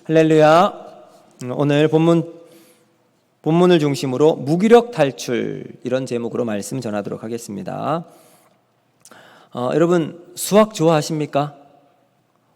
할렐루야. 오늘 본문을 중심으로 무기력 탈출, 이런 제목으로 말씀 전하도록 하겠습니다. 여러분 수학 좋아하십니까?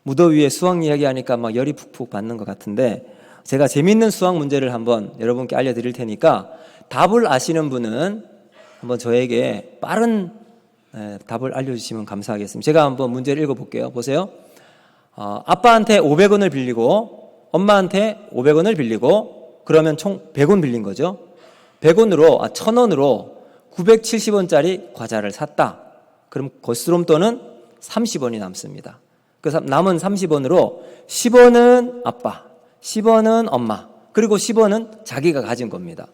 무더위에 수학 이야기하니까 막 열이 푹푹 받는 것 같은데, 제가 재밌는 수학 문제를 한번 여러분께 알려드릴 테니까 답을 아시는 분은 한번 저에게 빠른 답을 알려주시면 감사하겠습니다. 제가 한번 문제를 읽어볼게요. 보세요. 아빠한테 500원을 빌리고 엄마한테 500원을 빌리고, 그러면 총 100원 빌린 거죠. 1000원으로 970원짜리 과자를 샀다. 그럼 거스름돈은 30원이 남습니다. 그래서 남은 30원으로 10원은 아빠, 10원은 엄마, 그리고 10원은 자기가 가진 겁니다.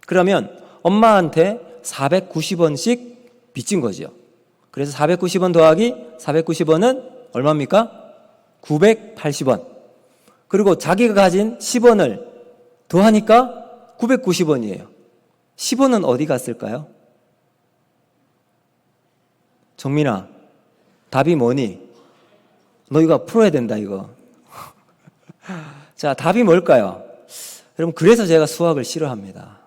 그러면 엄마한테 490원씩 빚진 거죠. 그래서 490원 더하기 490원은 얼마입니까? 980원. 그리고 자기가 가진 10원을 더하니까 990원이에요. 10원은 어디 갔을까요? 정민아, 답이 뭐니? 너 이거 풀어야 된다, 이거. 자, 답이 뭘까요? 여러분, 그래서 제가 수학을 싫어합니다.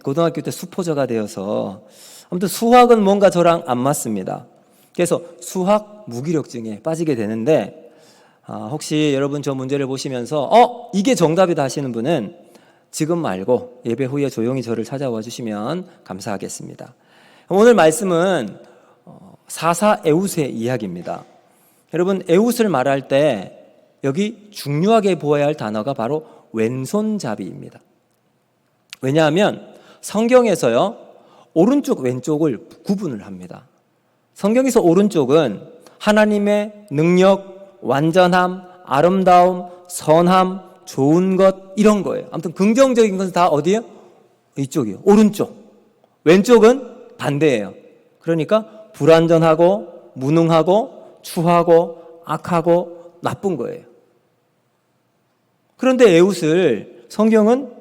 고등학교 때 수포자가 되어서 아무튼 수학은 뭔가 저랑 안 맞습니다. 그래서 수학 무기력증에 빠지게 되는데, 혹시 여러분 저 문제를 보시면서 이게 정답이다 하시는 분은 지금 말고 예배 후에 조용히 저를 찾아와 주시면 감사하겠습니다. 오늘 말씀은 사사 에웃의 이야기입니다. 여러분, 에웃을 말할 때 여기 중요하게 보아야 할 단어가 바로 왼손잡이입니다. 왜냐하면 성경에서요, 오른쪽 왼쪽을 구분을 합니다. 성경에서 오른쪽은 하나님의 능력, 완전함, 아름다움, 선함, 좋은 것, 이런 거예요. 아무튼 긍정적인 것은 다 어디예요? 이쪽이요. 오른쪽. 왼쪽은 반대예요. 그러니까 불완전하고 무능하고 추하고 악하고 나쁜 거예요. 그런데 에웃을 성경은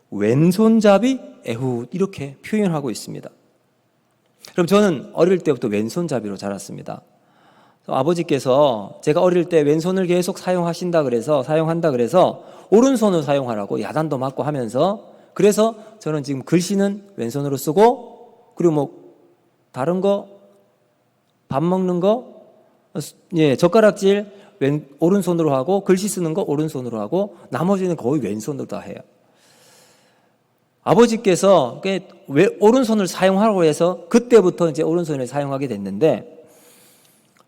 왼손잡이 에훗, 이렇게 표현하고 있습니다. 그럼 저는 어릴 때부터 왼손잡이로 자랐습니다. 아버지께서 제가 어릴 때 왼손을 계속 사용한다 그래서 오른손을 사용하라고 야단도 맞고 하면서, 그래서 저는 지금 글씨는 왼손으로 쓰고, 그리고 다른 거, 밥 먹는 거, 젓가락질 오른손으로 하고, 글씨 쓰는 거 오른손으로 하고, 나머지는 거의 왼손으로 다 해요. 아버지께서 왜 오른손을 사용하라고 해서 그때부터 이제 오른손을 사용하게 됐는데,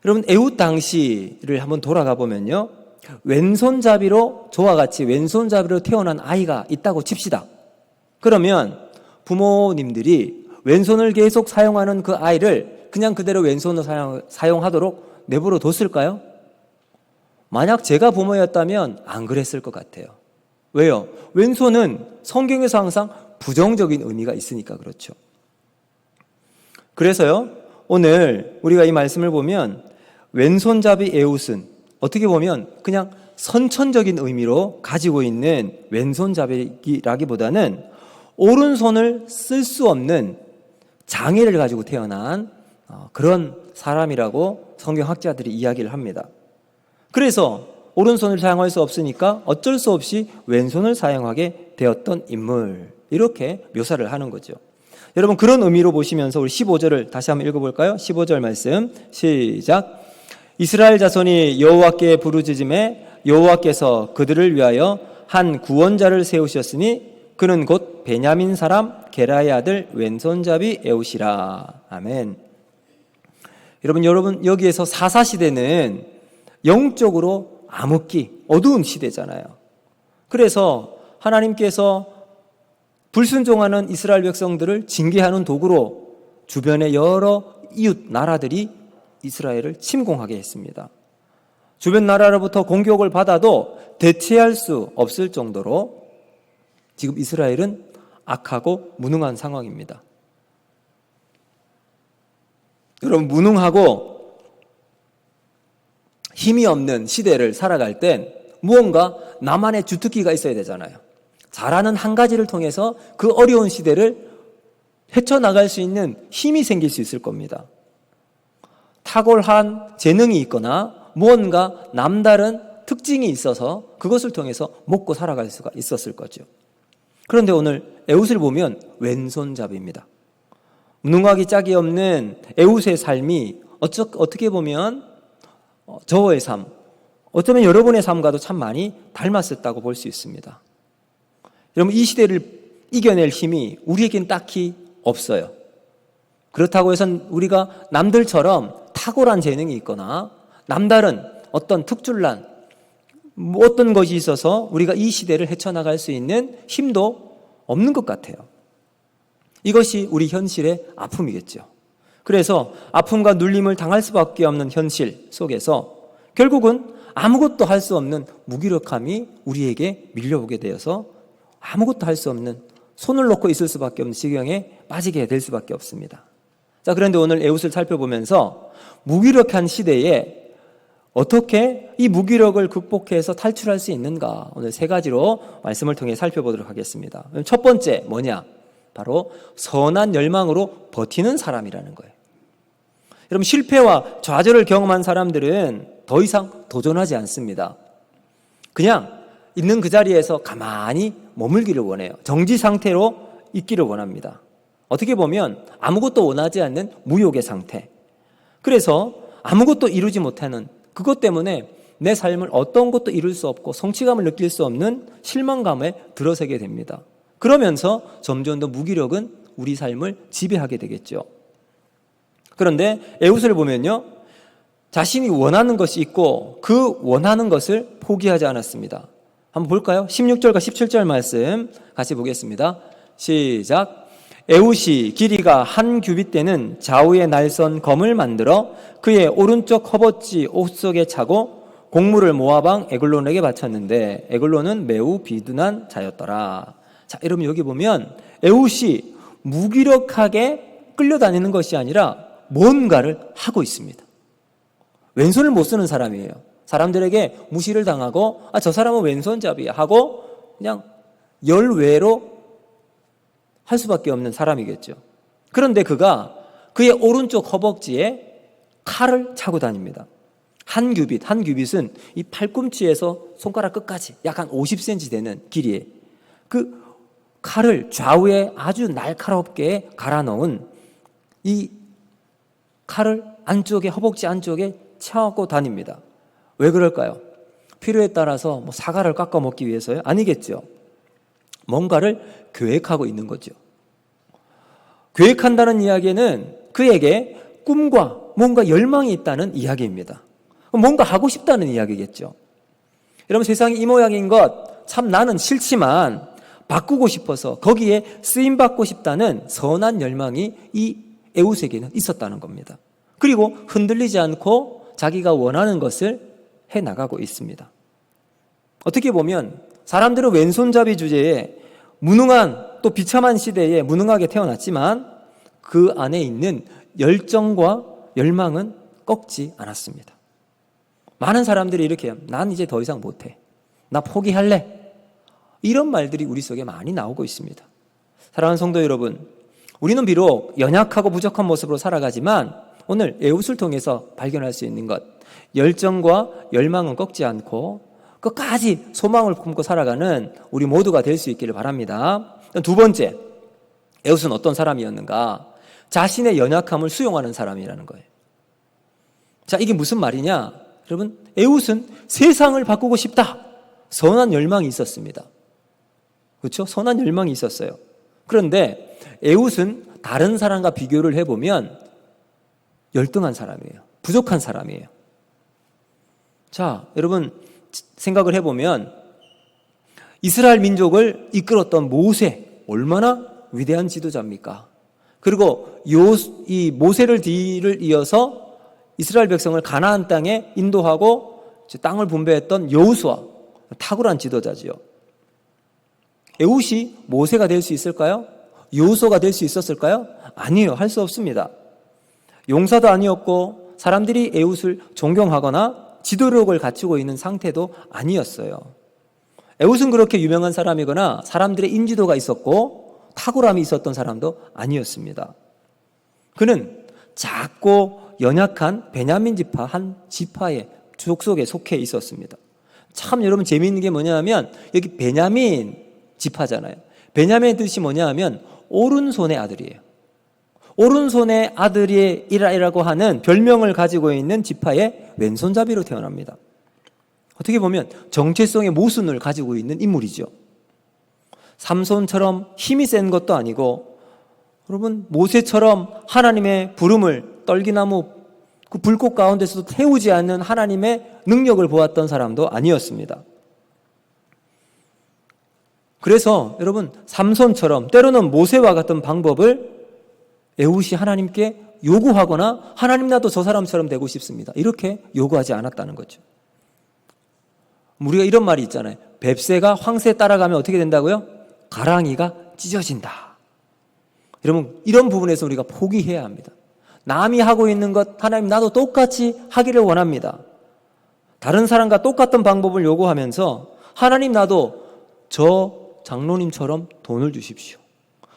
여러분, 에웃 당시를 한번 돌아가 보면요, 왼손잡이로, 저와 같이 왼손잡이로 태어난 아이가 있다고 칩시다. 그러면 부모님들이 왼손을 계속 사용하는 그 아이를 그냥 그대로 왼손으로 사용하도록 내버려 뒀을까요? 만약 제가 부모였다면 안 그랬을 것 같아요. 왜요? 왼손은 성경에서 항상 부정적인 의미가 있으니까 그렇죠. 그래서요, 오늘 우리가 이 말씀을 보면 왼손잡이 에웃은 어떻게 보면 그냥 선천적인 의미로 가지고 있는 왼손잡이라기보다는 오른손을 쓸 수 없는 장애를 가지고 태어난 그런 사람이라고 성경학자들이 이야기를 합니다. 그래서 오른손을 사용할 수 없으니까 어쩔 수 없이 왼손을 사용하게 되었던 인물, 이렇게 묘사를 하는 거죠. 여러분, 그런 의미로 보시면서 우리 15절을 다시 한번 읽어볼까요? 15절 말씀 시작. 이스라엘 자손이 여호와께 부르짖음에 여호와께서 그들을 위하여 한 구원자를 세우셨으니 그는 곧 베냐민 사람 게라의 아들 왼손잡이 에웃이라. 아멘. 여러분 여기에서 사사시대는 영적으로 암흑기, 어두운 시대잖아요. 그래서 하나님께서 불순종하는 이스라엘 백성들을 징계하는 도구로 주변의 여러 이웃 나라들이 이스라엘을 침공하게 했습니다. 주변 나라로부터 공격을 받아도 대체할 수 없을 정도로 지금 이스라엘은 악하고 무능한 상황입니다. 여러분, 무능하고 힘이 없는 시대를 살아갈 땐 무언가 나만의 주특기가 있어야 되잖아요. 잘하는 한 가지를 통해서 그 어려운 시대를 헤쳐나갈 수 있는 힘이 생길 수 있을 겁니다. 탁월한 재능이 있거나 무언가 남다른 특징이 있어서 그것을 통해서 먹고 살아갈 수가 있었을 거죠. 그런데 오늘 에웃을 보면 왼손잡이입니다. 무능하기 짝이 없는 에웃의 삶이 어떻게 보면 저의 삶, 어쩌면 여러분의 삶과도 참 많이 닮았었다고 볼 수 있습니다. 여러분, 이 시대를 이겨낼 힘이 우리에겐 딱히 없어요. 그렇다고 해서 우리가 남들처럼 탁월한 재능이 있거나 남다른 어떤 특출난 어떤 것이 있어서 우리가 이 시대를 헤쳐나갈 수 있는 힘도 없는 것 같아요. 이것이 우리 현실의 아픔이겠죠. 그래서 아픔과 눌림을 당할 수밖에 없는 현실 속에서 결국은 아무것도 할 수 없는 무기력함이 우리에게 밀려오게 되어서 아무것도 할 수 없는, 손을 놓고 있을 수밖에 없는 지경에 빠지게 될 수밖에 없습니다. 자, 그런데 오늘 에웃을 살펴보면서 무기력한 시대에 어떻게 이 무기력을 극복해서 탈출할 수 있는가, 오늘 세 가지로 말씀을 통해 살펴보도록 하겠습니다. 첫 번째 뭐냐? 바로 선한 열망으로 버티는 사람이라는 거예요. 여러분, 실패와 좌절을 경험한 사람들은 더 이상 도전하지 않습니다. 그냥 있는 그 자리에서 가만히 머물기를 원해요. 정지 상태로 있기를 원합니다. 어떻게 보면 아무것도 원하지 않는 무욕의 상태. 그래서 아무것도 이루지 못하는, 그것 때문에 내 삶을 어떤 것도 이룰 수 없고 성취감을 느낄 수 없는 실망감에 들어서게 됩니다. 그러면서 점점 더 무기력은 우리 삶을 지배하게 되겠죠. 그런데 에웃을 보면요, 자신이 원하는 것이 있고 그 원하는 것을 포기하지 않았습니다. 한번 볼까요? 16절과 17절 말씀 같이 보겠습니다. 시작. 에웃이 길이가 한 규빗 되는 좌우의 날선 검을 만들어 그의 오른쪽 허벅지 옷 속에 차고 곡물을 모아방 에글론에게 바쳤는데 에글론은 매우 비둔한 자였더라. 자, 여러분, 여기 보면 에웃이 무기력하게 끌려다니는 것이 아니라 뭔가를 하고 있습니다. 왼손을 못 쓰는 사람이에요. 사람들에게 무시를 당하고 저 사람은 왼손잡이야 하고 그냥 열외로 할 수밖에 없는 사람이겠죠. 그런데 그가 그의 오른쪽 허벅지에 칼을 차고 다닙니다. 한 규빗은 이 팔꿈치에서 손가락 끝까지 약 한 50cm 되는 길이에 그 칼을 좌우에 아주 날카롭게 갈아 넣은 이 칼을 안쪽에, 허벅지 안쪽에 차고 다닙니다. 왜 그럴까요? 필요에 따라서 뭐 사과를 깎아 먹기 위해서요? 아니겠죠. 뭔가를 계획하고 있는 거죠. 계획한다는 이야기는 그에게 꿈과 뭔가 열망이 있다는 이야기입니다. 뭔가 하고 싶다는 이야기겠죠. 여러분, 세상이 이 모양인 것 참 나는 싫지만 바꾸고 싶어서 거기에 쓰임받고 싶다는 선한 열망이 이 에웃에게는 있었다는 겁니다. 그리고 흔들리지 않고 자기가 원하는 것을 해나가고 있습니다. 어떻게 보면 사람들은 왼손잡이 주제에 무능한, 또 비참한 시대에 무능하게 태어났지만 그 안에 있는 열정과 열망은 꺾지 않았습니다. 많은 사람들이 이렇게 해요. 난 이제 더 이상 못해. 나 포기할래. 이런 말들이 우리 속에 많이 나오고 있습니다. 사랑하는 성도 여러분, 우리는 비록 연약하고 부족한 모습으로 살아가지만 오늘 에웃을 통해서 발견할 수 있는 것, 열정과 열망은 꺾지 않고 끝까지 소망을 품고 살아가는 우리 모두가 될 수 있기를 바랍니다. 두 번째, 에웃은 어떤 사람이었는가? 자신의 연약함을 수용하는 사람이라는 거예요. 자, 이게 무슨 말이냐? 여러분, 에웃은 세상을 바꾸고 싶다. 선한 열망이 있었습니다. 그렇죠? 선한 열망이 있었어요. 그런데 에웃은 다른 사람과 비교를 해보면 열등한 사람이에요. 부족한 사람이에요. 자, 여러분 생각을 해보면 이스라엘 민족을 이끌었던 모세, 얼마나 위대한 지도자입니까? 그리고 이 모세를 뒤를 이어서 이스라엘 백성을 가나안 땅에 인도하고 땅을 분배했던 여호수아, 탁월한 지도자지요. 에웃이 모세가 될 수 있을까요? 여호수아가 될 수 있었을까요? 아니에요. 할 수 없습니다. 용사도 아니었고 사람들이 에웃을 존경하거나 지도력을 갖추고 있는 상태도 아니었어요. 에웃은 그렇게 유명한 사람이거나 사람들의 인지도가 있었고 탁월함이 있었던 사람도 아니었습니다. 그는 작고 연약한 베냐민 지파 한 지파의 족속에 속해 있었습니다. 참 여러분 재미있는 게 뭐냐면 여기 베냐민 지파잖아요. 베냐민의 뜻이 뭐냐면 오른손의 아들이에요. 오른손의 아들이라고 하는 별명을 가지고 있는 지파의 왼손잡이로 태어납니다. 어떻게 보면 정체성의 모순을 가지고 있는 인물이죠. 삼손처럼 힘이 센 것도 아니고, 여러분 모세처럼 하나님의 부름을 떨기나무 그 불꽃 가운데서도 태우지 않는 하나님의 능력을 보았던 사람도 아니었습니다. 그래서 여러분 삼손처럼 때로는 모세와 같은 방법을 에훗이 하나님께 요구하거나 하나님 나도 저 사람처럼 되고 싶습니다, 이렇게 요구하지 않았다는 거죠. 우리가 이런 말이 있잖아요. 뱁새가 황새 따라가면 어떻게 된다고요? 가랑이가 찢어진다. 여러분 이런 부분에서 우리가 포기해야 합니다. 남이 하고 있는 것 하나님 나도 똑같이 하기를 원합니다. 다른 사람과 똑같은 방법을 요구하면서 하나님 나도 저 장로님처럼 돈을 주십시오.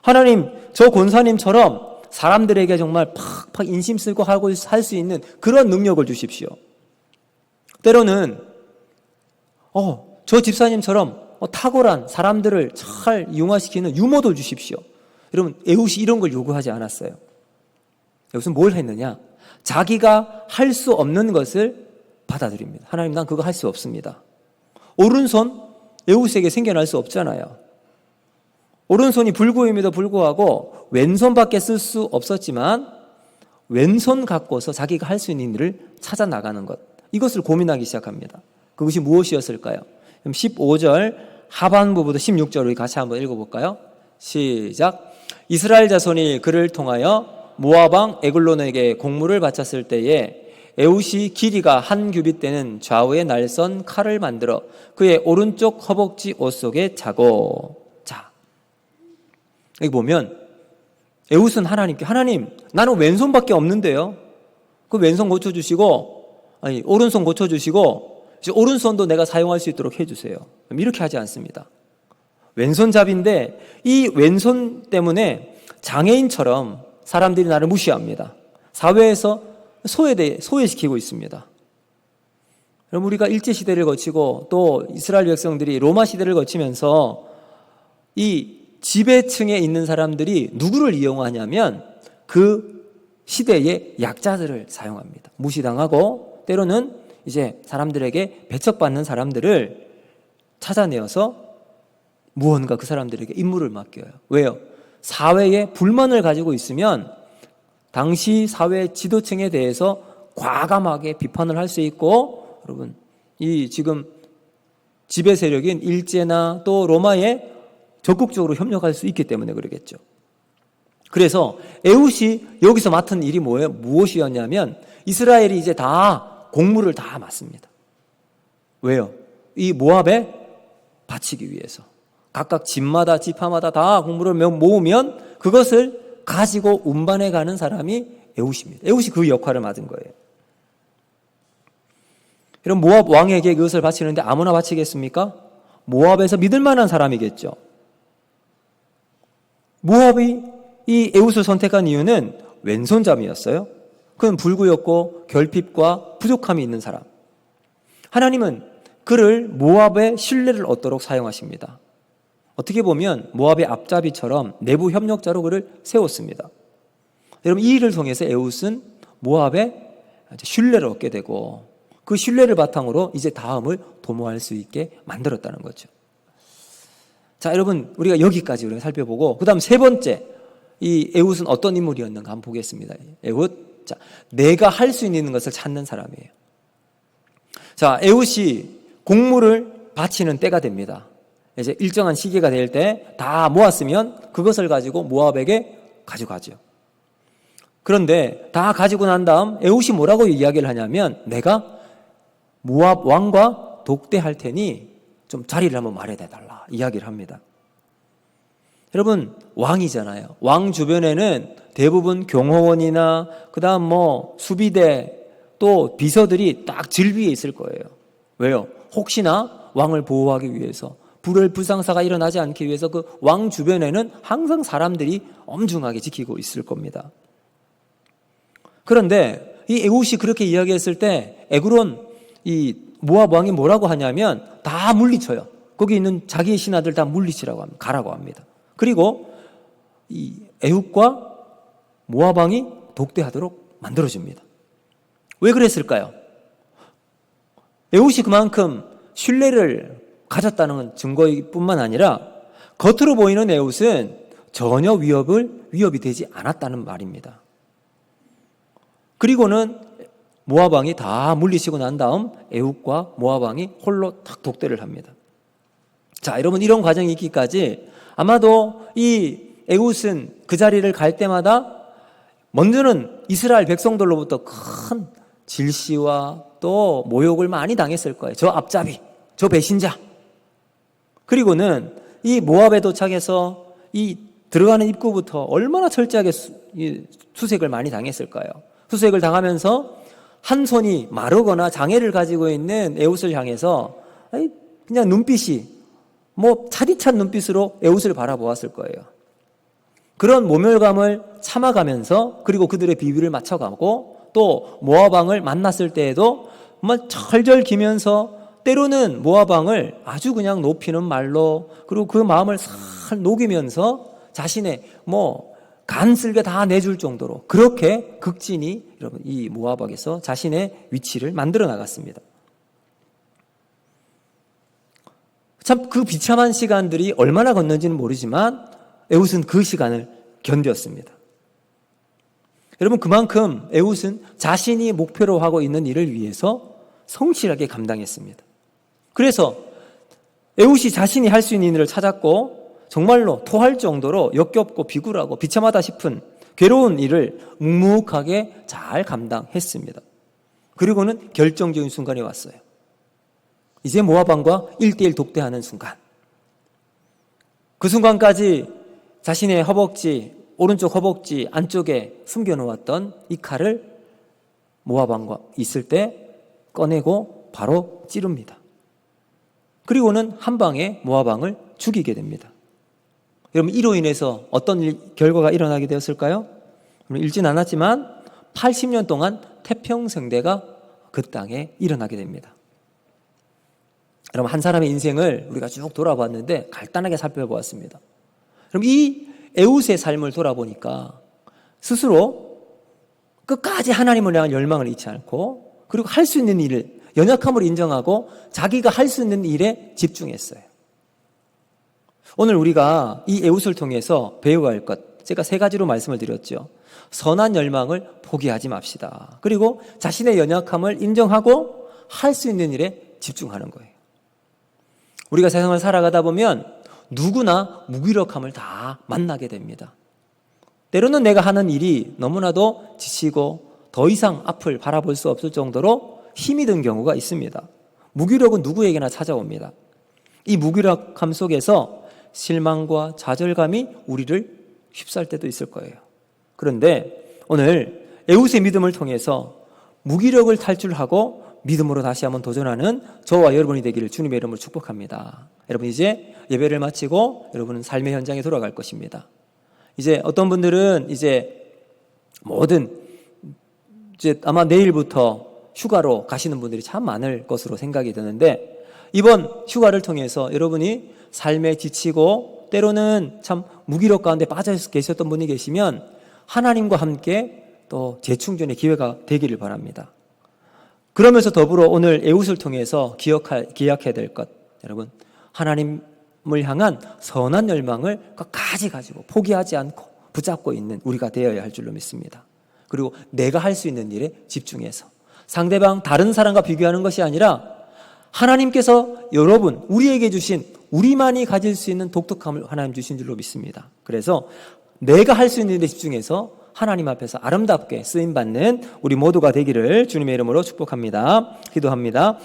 하나님 저 권사님처럼 사람들에게 정말 팍팍 인심 쓰고 하고 할 수 있는 그런 능력을 주십시오. 때로는 저 집사님처럼 탁월한 사람들을 잘 융화시키는 유머도 주십시오. 여러분 에훗이 이런 걸 요구하지 않았어요. 여기서 뭘 했느냐? 자기가 할 수 없는 것을 받아들입니다. 하나님 난 그거 할 수 없습니다. 오른손 에훗에게 생겨날 수 없잖아요. 오른손이 불구임에도 불구하고 왼손밖에 쓸 수 없었지만 왼손 갖고서 자기가 할 수 있는 일을 찾아 나가는 것, 이것을 고민하기 시작합니다. 그것이 무엇이었을까요? 그럼 15절 하반부부터 16절을 같이 한번 읽어볼까요? 시작. 이스라엘 자손이 그를 통하여 모압 왕 에글론에게 공물을 바쳤을 때에 에훗이 길이가 한 규빗 되는 좌우에 날선 칼을 만들어 그의 오른쪽 허벅지 옷 속에 차고. 자, 여기 보면 에훗은 하나님께 하나님 나는 왼손밖에 없는데요, 그 왼손 고쳐주시고 오른손 고쳐주시고 이제 오른손도 내가 사용할 수 있도록 해주세요. 이렇게 하지 않습니다. 왼손잡이인데 이 왼손 때문에 장애인처럼 사람들이 나를 무시합니다. 사회에서 소외시키고 있습니다. 여러분 우리가 일제시대를 거치고 또 이스라엘 백성들이 로마 시대를 거치면서 이 지배층에 있는 사람들이 누구를 이용하냐면 그 시대의 약자들을 사용합니다. 무시당하고 때로는 이제 사람들에게 배척받는 사람들을 찾아내어서 무언가 그 사람들에게 임무를 맡겨요. 왜요? 사회에 불만을 가지고 있으면 당시 사회 지도층에 대해서 과감하게 비판을 할 수 있고, 여러분 이 지금 지배 세력인 일제나 또 로마에 적극적으로 협력할 수 있기 때문에 그러겠죠. 그래서 에훗이 여기서 맡은 일이 무엇이었냐면 이스라엘이 이제 다 공물을 다 맡습니다. 왜요? 이 모압에 바치기 위해서 각각 집마다 지파마다 다 공물을 모으면 그것을 가지고 운반해 가는 사람이 에훗입니다. 에훗이 그 역할을 맡은 거예요. 이런 모압 왕에게 그것을 바치는데 아무나 바치겠습니까? 모압에서 믿을 만한 사람이겠죠. 모압이 이 에훗을 선택한 이유는 왼손잡이였어요. 그는 불구였고 결핍과 부족함이 있는 사람. 하나님은 그를 모압의 신뢰를 얻도록 사용하십니다. 어떻게 보면 모압의 앞잡이처럼 내부 협력자로 그를 세웠습니다. 여러분 이 일을 통해서 에훗은 모압의 신뢰를 얻게 되고 그 신뢰를 바탕으로 이제 다음을 도모할 수 있게 만들었다는 거죠. 자, 여러분 우리가 여기까지 우리가 살펴보고 그 다음 세 번째 이 에훗은 어떤 인물이었는가 한번 보겠습니다. 에훗, 자, 내가 할 수 있는 것을 찾는 사람이에요. 자, 에훗이 공물을 바치는 때가 됩니다. 이제 일정한 시기가 될 때 다 모았으면 그것을 가지고 모압에게 가져가죠. 그런데 다 가지고 난 다음 에훗이 뭐라고 이야기를 하냐면 내가 모압 왕과 독대할 테니 좀 자리를 한번 마련해달라 이야기를 합니다. 여러분 왕이잖아요. 왕 주변에는 대부분 경호원이나 그 다음 수비대 또 비서들이 딱 질비해 있을 거예요. 왜요? 혹시나 왕을 보호하기 위해서 불상사가 일어나지 않기 위해서 그 왕 주변에는 항상 사람들이 엄중하게 지키고 있을 겁니다. 그런데 이 에훗이 그렇게 이야기했을 때 에글론 이 모압 왕이 뭐라고 하냐면 다 물리쳐요. 거기 있는 자기의 신하들 다 물리치라고 합니다. 가라고 합니다. 그리고 이 에훗과 모압 왕이 독대하도록 만들어줍니다. 왜 그랬을까요? 에훗이 그만큼 신뢰를 가졌다는 증거뿐만 아니라 겉으로 보이는 에훗은 전혀 위협이 되지 않았다는 말입니다. 그리고는 모압 왕이 다 물리치고 난 다음 에훗과 모압 왕이 홀로 딱 독대를 합니다. 자, 여러분, 이런 과정이 있기까지 아마도 이 에훗은 그 자리를 갈 때마다 먼저는 이스라엘 백성들로부터 큰 질시와 또 모욕을 많이 당했을 거예요. 저 앞잡이, 저 배신자. 그리고는 이 모압에 도착해서 이 들어가는 입구부터 얼마나 철저하게 수색을 많이 당했을까요? 수색을 당하면서 한 손이 마르거나 장애를 가지고 있는 에훗을 향해서 그냥 눈빛이 차디찬 눈빛으로 에훗을 바라보았을 거예요. 그런 모멸감을 참아가면서 그리고 그들의 비위를 맞춰가고 또 모압 왕을 만났을 때에도 철절 기면서 때로는 모압 왕을 아주 그냥 높이는 말로 그리고 그 마음을 살 녹이면서 자신의 간쓸게 다 내줄 정도로 그렇게 극진히 여러분 이 모압 왕에서 자신의 위치를 만들어 나갔습니다. 참 그 비참한 시간들이 얼마나 걷는지는 모르지만 에훗은 그 시간을 견뎠습니다. 여러분, 그만큼 에훗은 자신이 목표로 하고 있는 일을 위해서 성실하게 감당했습니다. 그래서 에훗이 자신이 할 수 있는 일을 찾았고 정말로 토할 정도로 역겹고 비굴하고 비참하다 싶은 괴로운 일을 묵묵하게 잘 감당했습니다. 그리고는 결정적인 순간이 왔어요. 이제 모압 왕과 1대1 독대하는 순간. 그 순간까지 자신의 허벅지, 오른쪽 허벅지 안쪽에 숨겨놓았던 이 칼을 모압 왕과 있을 때 꺼내고 바로 찌릅니다. 그리고는 한 방에 모압 왕을 죽이게 됩니다. 여러분, 이로 인해서 어떤 결과가 일어나게 되었을까요? 읽진 않았지만 80년 동안 태평성대가 그 땅에 일어나게 됩니다. 여러분, 한 사람의 인생을 우리가 쭉 돌아봤는데 간단하게 살펴보았습니다. 그럼 이 에훗의 삶을 돌아보니까 스스로 끝까지 하나님을 향한 열망을 잃지 않고 그리고 할 수 있는 일을 연약함을 인정하고 자기가 할 수 있는 일에 집중했어요. 오늘 우리가 이 에훗을 통해서 배워야 할 것, 제가 3가지로 말씀을 드렸죠. 선한 열망을 포기하지 맙시다. 그리고 자신의 연약함을 인정하고 할 수 있는 일에 집중하는 거예요. 우리가 세상을 살아가다 보면 누구나 무기력함을 다 만나게 됩니다. 때로는 내가 하는 일이 너무나도 지치고 더 이상 앞을 바라볼 수 없을 정도로 힘이 든 경우가 있습니다. 무기력은 누구에게나 찾아옵니다. 이 무기력함 속에서 실망과 좌절감이 우리를 휩쌀 때도 있을 거예요. 그런데 오늘 에훗의 믿음을 통해서 무기력을 탈출하고 믿음으로 다시 한번 도전하는 저와 여러분이 되기를 주님의 이름으로 축복합니다. 여러분, 이제 예배를 마치고 여러분은 삶의 현장에 돌아갈 것입니다. 이제 어떤 분들은 이제 아마 내일부터 휴가로 가시는 분들이 참 많을 것으로 생각이 드는데 이번 휴가를 통해서 여러분이 삶에 지치고 때로는 참 무기력 가운데 빠져 계셨던 분이 계시면 하나님과 함께 또 재충전의 기회가 되기를 바랍니다. 그러면서 더불어 오늘 에훗을 통해서 기억해야 될 것, 여러분, 하나님을 향한 선한 열망을 끝까지 가지고 포기하지 않고 붙잡고 있는 우리가 되어야 할 줄로 믿습니다. 그리고 내가 할 수 있는 일에 집중해서 상대방 다른 사람과 비교하는 것이 아니라 하나님께서 여러분, 우리에게 주신 우리만이 가질 수 있는 독특함을 하나님 주신 줄로 믿습니다. 그래서 내가 할 수 있는 일에 집중해서 하나님 앞에서 아름답게 쓰임받는 우리 모두가 되기를 주님의 이름으로 축복합니다. 기도합니다.